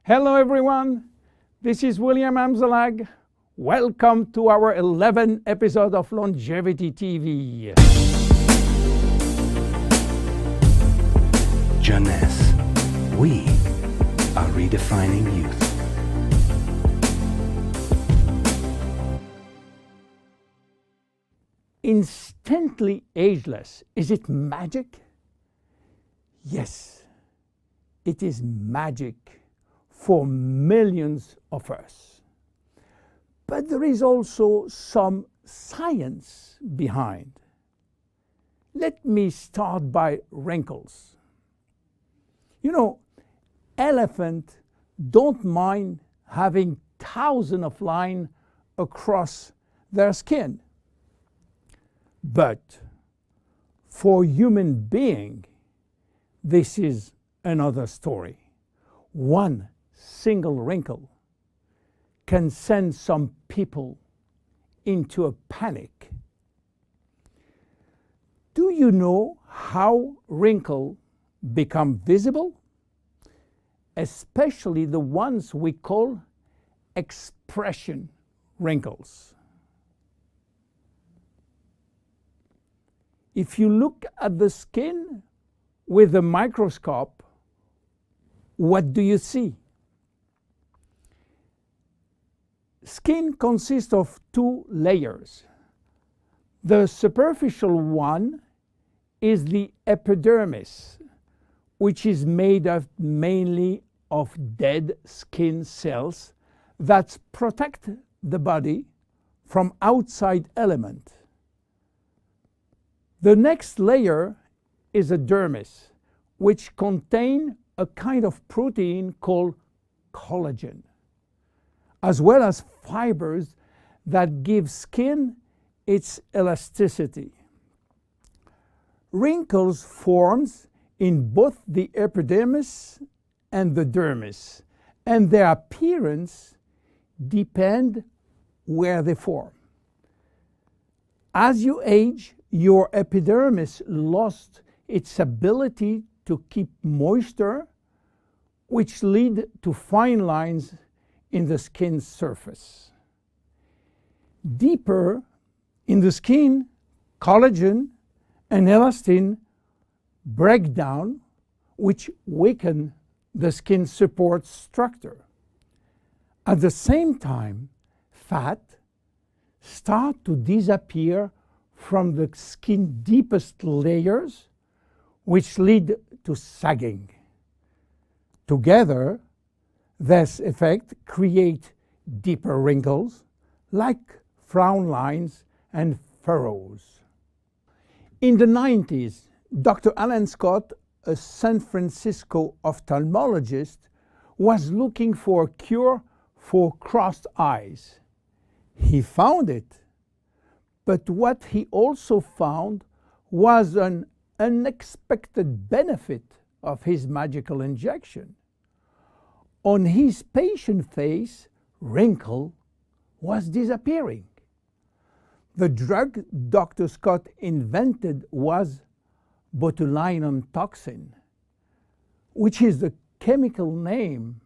Hello everyone, this is William Amzallag. Welcome to our 11th episode of Longevity TV. Jeunesse, we are redefining youth. Instantly ageless, is it magic? Yes, it is magic for millions of us. But there is also some science behind. Let me start by wrinkles. You know, elephants don't mind having thousands of lines across their skin. But for human being, this is another story. One single wrinkle can send some people into a panic. Do you know how wrinkles become visible? Especially the ones we call expression wrinkles. If you look at the skin with a microscope, what do you see? Skin consists of two layers. The superficial one is the epidermis, which is made up mainly of dead skin cells that protect the body from outside elements. The next layer is a dermis, which contains a kind of protein called collagen, as well as fibers that give skin its elasticity. Wrinkles form in both the epidermis and the dermis, and their appearance depends where they form. As you age, your epidermis lost its ability to keep moisture, which lead to fine lines in the skin's surface. Deeper in the skin, collagen and elastin break down, which weaken the skin support structure. At the same time, fat start to disappear from the skin's deepest layers, which lead to sagging. Together, this effect creates deeper wrinkles, like frown lines and furrows. In the 90s, Dr. Alan Scott, a San Francisco ophthalmologist, was looking for a cure for crossed eyes. He found it, but what he also found was an unexpected benefit of his magical injection. On his patient face, wrinkle was disappearing. The drug Dr. Scott invented was botulinum toxin, which is the chemical name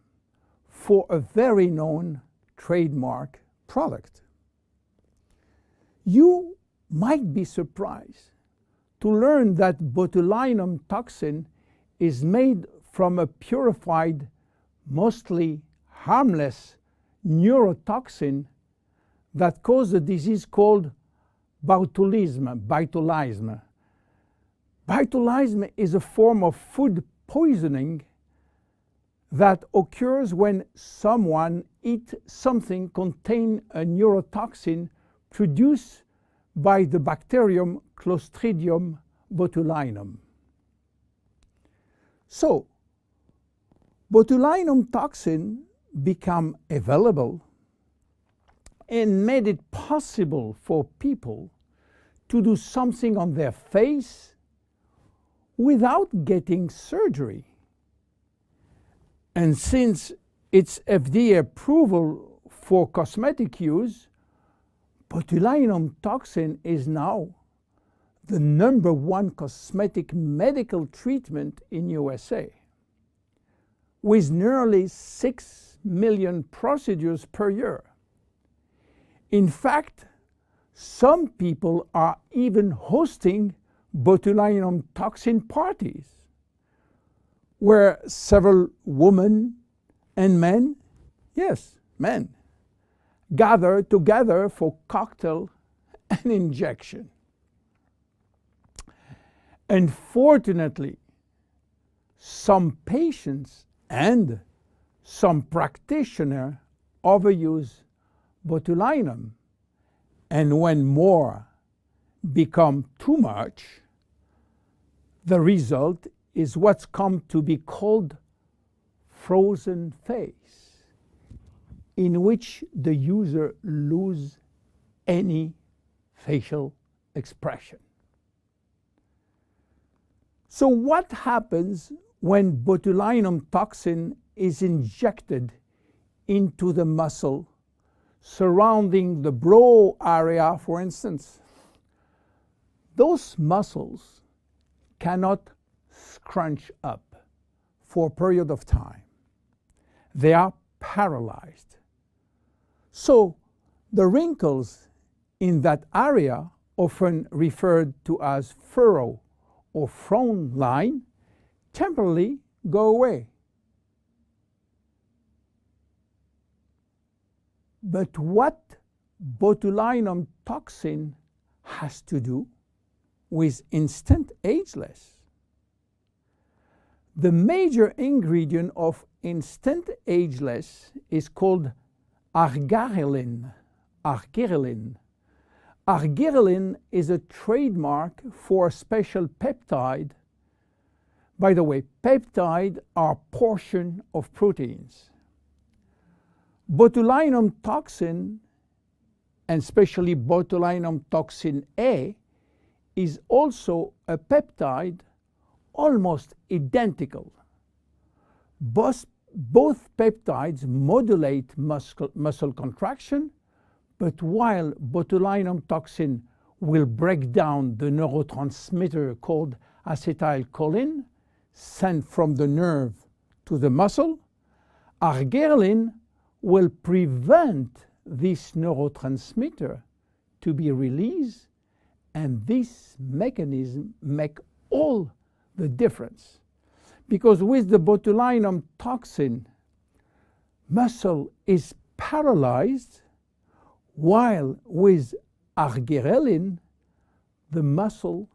for a very known trademark product. You might be surprised to learn that botulinum toxin is made from a purified, mostly harmless neurotoxin that causes a disease called botulism. Botulism is a form of food poisoning that occurs when someone eats something containing a neurotoxin produced by the bacterium Clostridium botulinum. So, botulinum toxin became available and made it possible for people to do something on their face without getting surgery. And since its FDA approval for cosmetic use, botulinum toxin is now the #1 cosmetic medical treatment in USA. with nearly 6 million procedures per year. In fact, some people are even hosting botulinum toxin parties, where several women and men, yes, men, gather together for cocktail and injection. Unfortunately, some patients and some practitioners overuse botulinum, and when more become too much, the result is what's come to be called frozen face, in which the user loses any facial expression. So what happens when botulinum toxin is injected into the muscle surrounding the brow area, for instance? Those muscles cannot scrunch up for a period of time. They are paralyzed. So the wrinkles in that area, often referred to as furrow or frown line, temporarily go away. But what botulinum toxin has to do with Instant Ageless? The major ingredient of Instant Ageless is called argyreline. Argyreline. Argyreline is a trademark for a special peptide. By the way, peptides are portions of proteins. Botulinum toxin, and especially botulinum toxin A, is also a peptide almost identical. Both peptides modulate muscle contraction, but while botulinum toxin will break down the neurotransmitter called acetylcholine sent from the nerve to the muscle, argyreline will prevent this neurotransmitter to be released, and this mechanism makes all the difference. Because with the botulinum toxin, muscle is paralyzed, while with argyreline, the muscle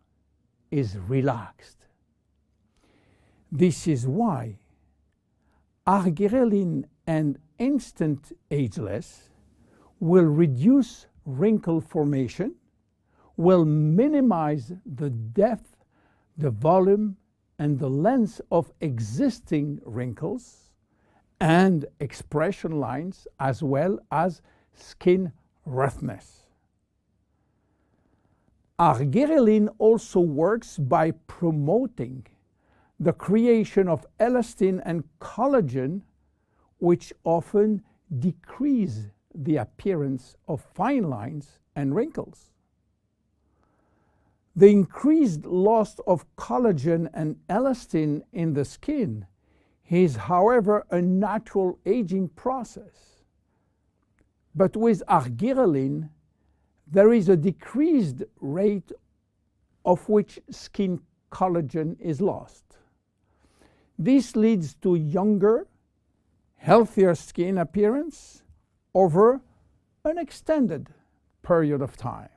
is relaxed. This is why argyreline and Instant Ageless will reduce wrinkle formation, will minimize the depth, the volume, and the length of existing wrinkles and expression lines, as well as skin roughness. Argyreline also works by promoting the creation of elastin and collagen, which often decrease the appearance of fine lines and wrinkles. The increased loss of collagen and elastin in the skin is, however, a natural aging process. But with argyreline, there is a decreased rate of which skin collagen is lost. This leads to younger, healthier skin appearance over an extended period of time.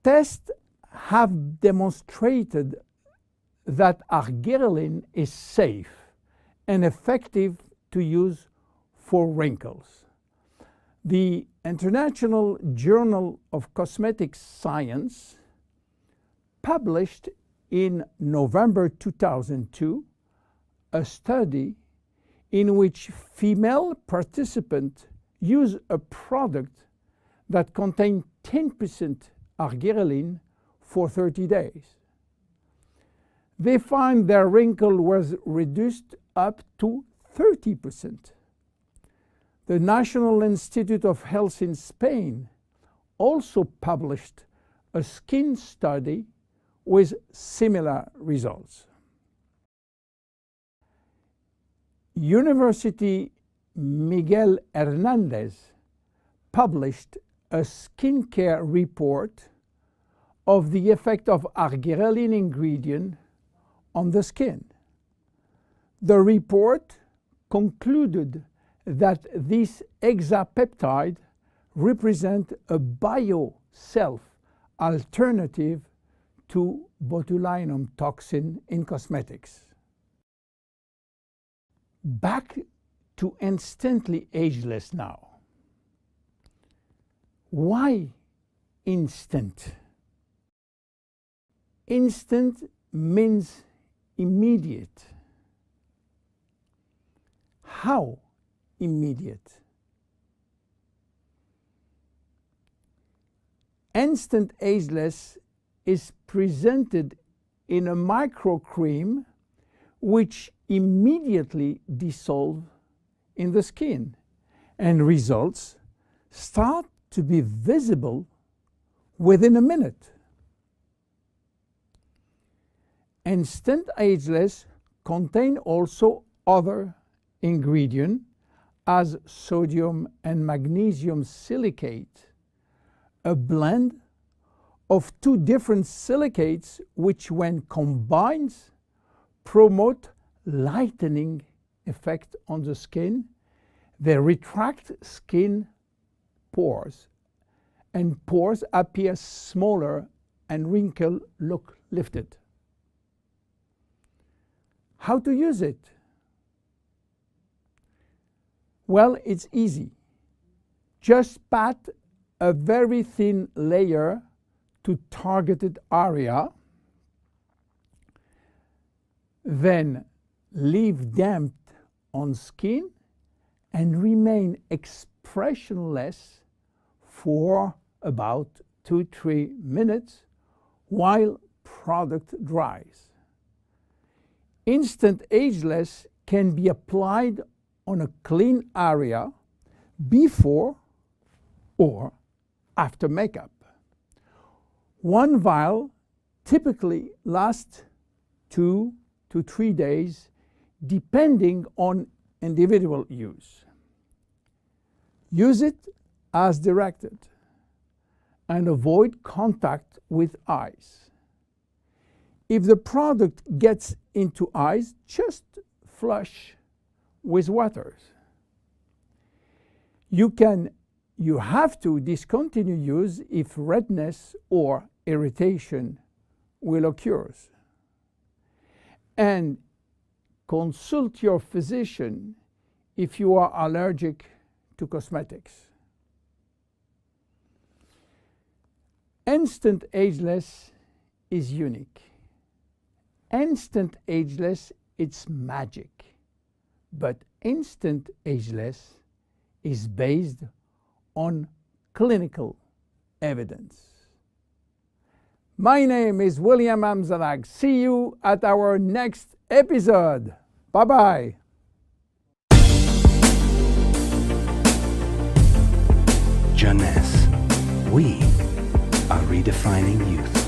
Tests have demonstrated that argyreline is safe and effective to use for wrinkles. The International Journal of Cosmetic Science published in November 2002 a study in which female participants used a product that contained 10% argyreline for 30 days. They found their wrinkle was reduced up to 30%. The National Institute of Health in Spain also published a skin study with similar results. University Miguel Hernandez published a skincare report of the effect of argyroline ingredient on the skin. The report concluded that this hexapeptide represents a bio-self alternative to botulinum toxin in cosmetics. Back to Instantly Ageless now. Why instant? Instant means immediate. How immediate? Instant Ageless is presented in a microcream which immediately dissolves in the skin, and results start to be visible within a minute. Instant Ageless contain also other ingredients as sodium and magnesium silicate, a blend of two different silicates which when combined promote lightening effect on the skin. They retract skin pores, and pores appear smaller and wrinkles look lifted. How to use it? Well, it's easy. Just pat a very thin layer to targeted area, then leave damp on skin and remain expressionless for about 2-3 minutes while product dries. Instant Ageless can be applied on a clean area before or after makeup. One vial typically lasts 2 to 3 days depending on individual use. Use it as directed and avoid contact with eyes. If the product gets into eyes, just flush with water. You have to discontinue use if redness or irritation will occur. And consult your physician if you are allergic to cosmetics. Instant Ageless is unique. Instant Ageless, it's magic. But Instant Ageless is based on clinical evidence. My name is William Amzallag. See you at our next episode. Bye-bye. Jeunesse, we are redefining youth.